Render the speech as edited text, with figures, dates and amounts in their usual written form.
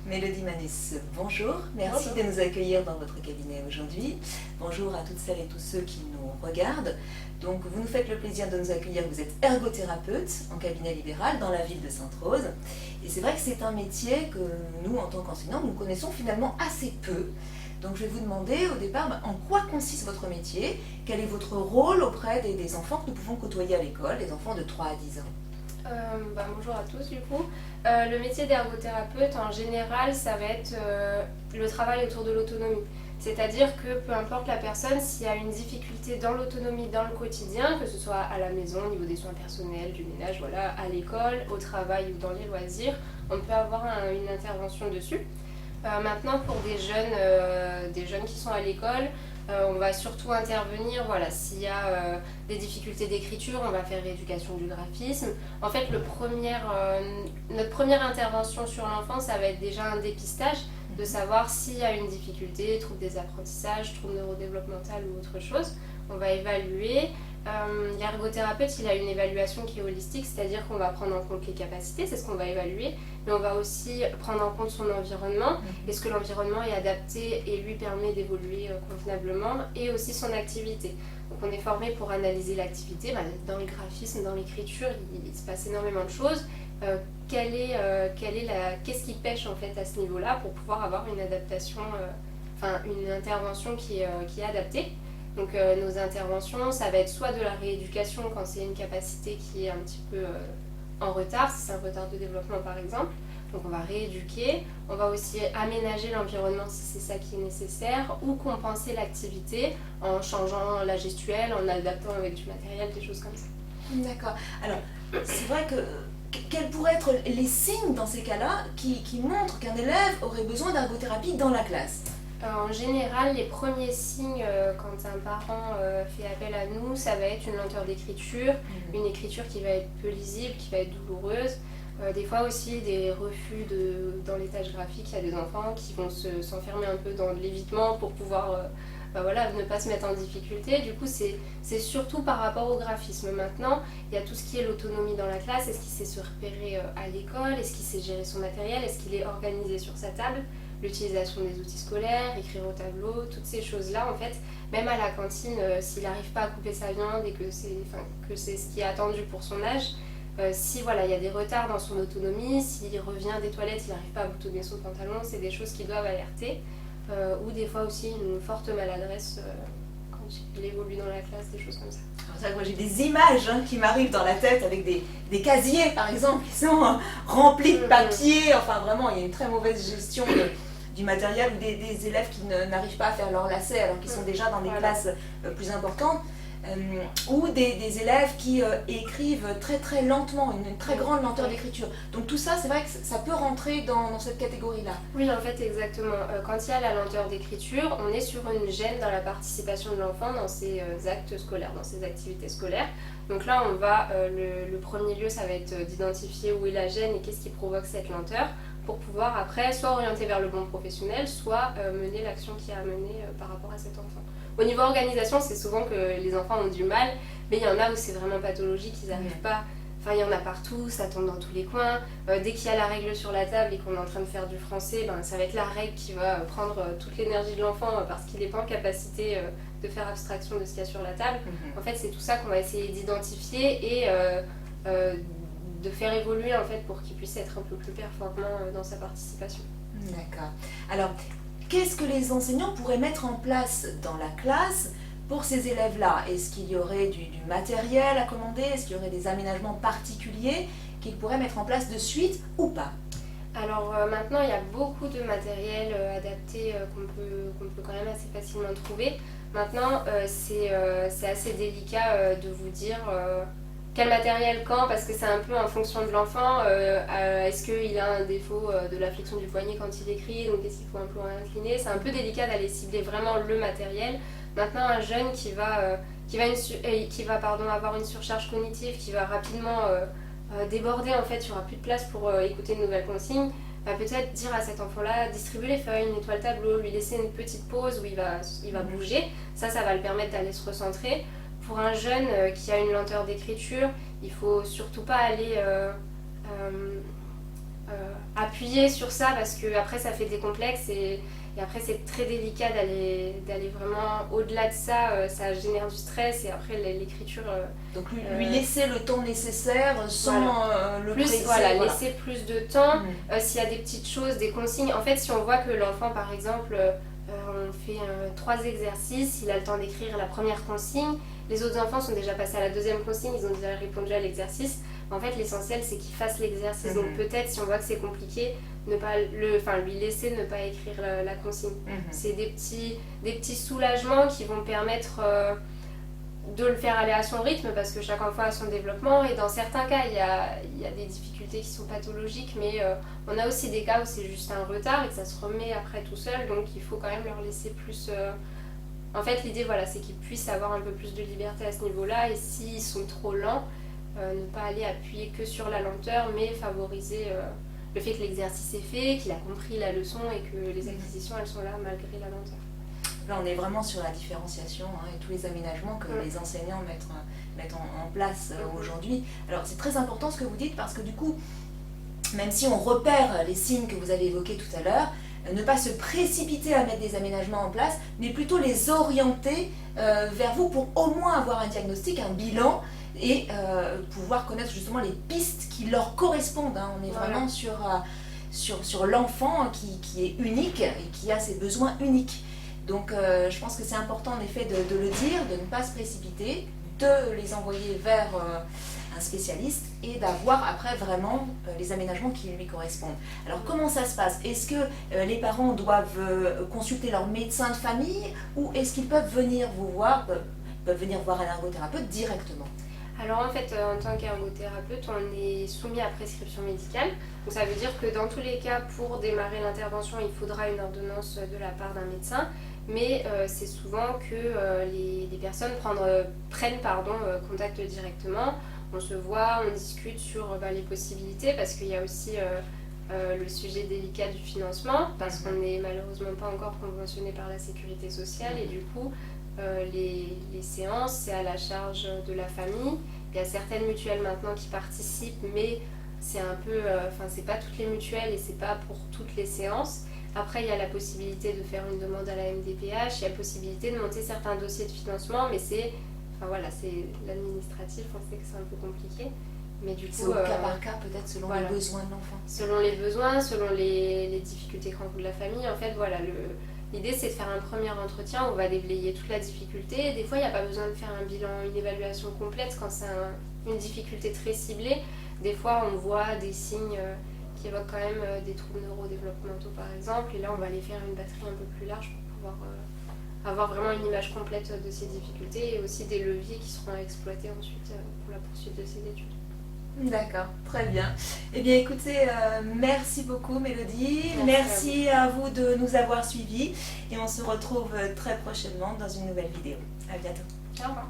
Mélodie Manus, bonjour. Merci de nous accueillir dans votre cabinet aujourd'hui. Bonjour à toutes celles et tous ceux qui nous regardent. Donc, vous nous faites le plaisir de nous accueillir. Vous êtes ergothérapeute en cabinet libéral dans la ville de Sainte-Rose. Et c'est vrai que c'est un métier que nous, en tant qu'enseignants, nous connaissons finalement assez peu. Donc, je vais vous demander au départ en quoi consiste votre métier, quel est votre rôle auprès des enfants que nous pouvons côtoyer à l'école, les enfants de 3 à 10 ans. Bonjour à tous du coup. Le métier d'ergothérapeute en général ça va être le travail autour de l'autonomie. C'est-à-dire que peu importe la personne, s'il y a une difficulté dans l'autonomie dans le quotidien, que ce soit à la maison, au niveau des soins personnels, du ménage, voilà, à l'école, au travail ou dans les loisirs, on peut avoir une intervention dessus. Maintenant pour des jeunes qui sont à l'école, on va surtout intervenir, voilà, s'il y a des difficultés d'écriture, on va faire rééducation du graphisme. En fait, notre première intervention sur l'enfant, ça va être déjà un dépistage, de savoir s'il y a une difficulté, trouble des apprentissages, trouble neurodéveloppemental ou autre chose. On va évaluer. L'ergothérapeute, il a une évaluation qui est holistique, c'est-à-dire qu'on va prendre en compte les capacités, c'est ce qu'on va évaluer, mais on va aussi prendre en compte son environnement, est-ce que l'environnement est adapté et lui permet d'évoluer convenablement, et aussi son activité. Donc on est formé pour analyser l'activité, dans le graphisme, dans l'écriture, il se passe énormément de choses. Qu'est-ce qui pêche en fait à ce niveau-là pour pouvoir avoir une adaptation, une intervention qui est adaptée. Donc nos interventions, ça va être soit de la rééducation quand c'est une capacité qui est un petit peu en retard, si c'est un retard de développement par exemple. Donc on va rééduquer, on va aussi aménager l'environnement si c'est ça qui est nécessaire, ou compenser l'activité en changeant la gestuelle, en adaptant avec du matériel, des choses comme ça. D'accord. Alors, c'est vrai que quels pourraient être les signes dans ces cas-là qui montrent qu'un élève aurait besoin d'ergothérapie dans la classe ? En général, les premiers signes quand un parent fait appel à nous, ça va être une lenteur d'écriture, une écriture qui va être peu lisible, qui va être douloureuse. Des fois aussi des refus dans les tâches graphiques, il y a des enfants qui vont s'enfermer un peu dans de l'évitement pour pouvoir ne pas se mettre en difficulté. Du coup, c'est surtout par rapport au graphisme. Maintenant, il y a tout ce qui est l'autonomie dans la classe. Est-ce qu'il sait se repérer à l'école? Est-ce qu'il sait gérer son matériel? Est-ce qu'il est organisé sur sa table? L'utilisation des outils scolaires, écrire au tableau, toutes ces choses-là, en fait, même à la cantine, s'il n'arrive pas à couper sa viande et que c'est ce qui est attendu pour son âge, si il y a des retards dans son autonomie, s'il revient des toilettes, il n'arrive pas à boutonner son pantalon, c'est des choses qui doivent alerter. Ou des fois aussi une forte maladresse quand il évolue dans la classe, des choses comme ça. C'est vrai que moi j'ai des images qui m'arrivent dans la tête avec des casiers par exemple qui sont remplis de papier, enfin vraiment il y a une très mauvaise gestion du matériel, ou des élèves qui n'arrivent pas à faire leur lacet alors qu'ils sont déjà dans des classes plus importantes, ou des élèves qui écrivent très très lentement, une très grande lenteur d'écriture. Donc tout ça, c'est vrai que ça peut rentrer dans cette catégorie-là. Oui, en fait, exactement. Quand il y a la lenteur d'écriture, on est sur une gêne dans la participation de l'enfant dans ses actes scolaires, dans ses activités scolaires. Donc là, on va, le premier lieu, ça va être d'identifier où est la gêne et qu'est-ce qui provoque cette lenteur, pour pouvoir après soit orienter vers le bon professionnel, soit mener l'action qui a à mener par rapport à cet enfant. Au niveau organisation, c'est souvent que les enfants ont du mal, mais il y en a où c'est vraiment pathologique, ils n'arrivent pas. Enfin, il y en a partout, ça tombe dans tous les coins. Dès qu'il y a la règle sur la table et qu'on est en train de faire du français, ça va être la règle qui va prendre toute l'énergie de l'enfant parce qu'il n'est pas en capacité de faire abstraction de ce qu'il y a sur la table. En fait, c'est tout ça qu'on va essayer d'identifier et de faire évoluer en fait, pour qu'il puisse être un peu plus performant dans sa participation. D'accord. Alors, qu'est-ce que les enseignants pourraient mettre en place dans la classe pour ces élèves-là? Est-ce qu'il y aurait du matériel à commander? Est-ce qu'il y aurait des aménagements particuliers qu'ils pourraient mettre en place de suite ou pas? Alors maintenant, il y a beaucoup de matériel adapté qu'on peut quand même assez facilement trouver. Maintenant, c'est assez délicat de vous dire quel matériel quand, parce que c'est un peu en fonction de l'enfant. Est-ce qu'il a un défaut de la flexion du poignet quand il écrit, donc est-ce qu'il faut un peu incliner? C'est un peu délicat d'aller cibler vraiment le matériel. Maintenant, un jeune qui va avoir une surcharge cognitive, qui va rapidement déborder, en fait, il n'y aura plus de place pour écouter une nouvelle consigne, va peut-être dire à cet enfant-là, distribue les feuilles, nettoie le tableau, lui laisser une petite pause où il va bouger. Ça va le permettre d'aller se recentrer. Pour un jeune qui a une lenteur d'écriture, il ne faut surtout pas aller appuyer sur ça parce que après ça fait des complexes et après c'est très délicat d'aller vraiment au-delà de ça, ça génère du stress et après l'écriture... Donc lui laisser le temps nécessaire sans le presser. Voilà, laisser plus de temps. S'il y a des petites choses, des consignes, en fait si on voit que l'enfant par exemple, on fait 3 exercices, il a le temps d'écrire la première consigne, les autres enfants sont déjà passés à la deuxième consigne, ils ont déjà répondu à l'exercice. En fait, l'essentiel, c'est qu'il fasse l'exercice. Donc peut-être, si on voit que c'est compliqué, lui laisser ne pas écrire la consigne. C'est des petits soulagements qui vont permettre de le faire aller à son rythme, parce que chaque enfant a son développement. Et dans certains cas, il y a des difficultés qui sont pathologiques, mais on a aussi des cas où c'est juste un retard et que ça se remet après tout seul. Donc il faut quand même leur laisser plus... En fait, l'idée, voilà, c'est qu'ils puissent avoir un peu plus de liberté à ce niveau-là. Et s'ils sont trop lents, ne pas aller appuyer que sur la lenteur, mais favoriser le fait que l'exercice est fait, qu'il a compris la leçon et que les acquisitions, elles sont là malgré la lenteur. Là, on est vraiment sur la différenciation et tous les aménagements que les enseignants mettent en place aujourd'hui. Alors, c'est très important ce que vous dites parce que du coup, même si on repère les signes que vous avez évoqués tout à l'heure, ne pas se précipiter à mettre des aménagements en place, mais plutôt les orienter vers vous pour au moins avoir un diagnostic, un bilan et pouvoir connaître justement les pistes qui leur correspondent. On est vraiment sur l'enfant qui est unique et qui a ses besoins uniques. Donc je pense que c'est important en effet de le dire, de ne pas se précipiter, de les envoyer vers un spécialiste et d'avoir après vraiment les aménagements qui lui correspondent. Alors comment ça se passe? Est-ce que les parents doivent consulter leur médecin de famille ou est-ce qu'ils peuvent venir vous voir, peuvent venir voir un ergothérapeute directement? Alors en fait, en tant qu'ergothérapeute, on est soumis à prescription médicale. Donc ça veut dire que dans tous les cas, pour démarrer l'intervention, il faudra une ordonnance de la part d'un médecin. Mais c'est souvent que les personnes prennent contact directement. On se voit, on discute sur les possibilités parce qu'il y a aussi le sujet délicat du financement parce qu'on n'est malheureusement pas encore conventionné par la sécurité sociale et du coup les séances c'est à la charge de la famille. Il y a certaines mutuelles maintenant qui participent mais c'est un peu, c'est pas toutes les mutuelles et c'est pas pour toutes les séances. Après il y a la possibilité de faire une demande à la MDPH, il y a la possibilité de monter certains dossiers de financement mais c'est l'administratif, on sait que c'est un peu compliqué. Mais du coup, c'est au cas par cas peut-être selon les besoins de l'enfant. Selon les besoins, selon les difficultés que rencontre la famille. En fait, l'idée c'est de faire un premier entretien où on va déblayer toute la difficulté. Des fois, il n'y a pas besoin de faire un bilan, une évaluation complète quand c'est une difficulté très ciblée. Des fois, on voit des signes qui évoquent quand même des troubles neurodéveloppementaux par exemple. Et là, on va aller faire une batterie un peu plus large pour pouvoir avoir vraiment une image complète de ces difficultés et aussi des leviers qui seront exploités ensuite pour la poursuite de ces études. D'accord, très bien. Eh bien écoutez, merci beaucoup Mélodie, merci à vous de nous avoir suivis et on se retrouve très prochainement dans une nouvelle vidéo. À bientôt. Au revoir.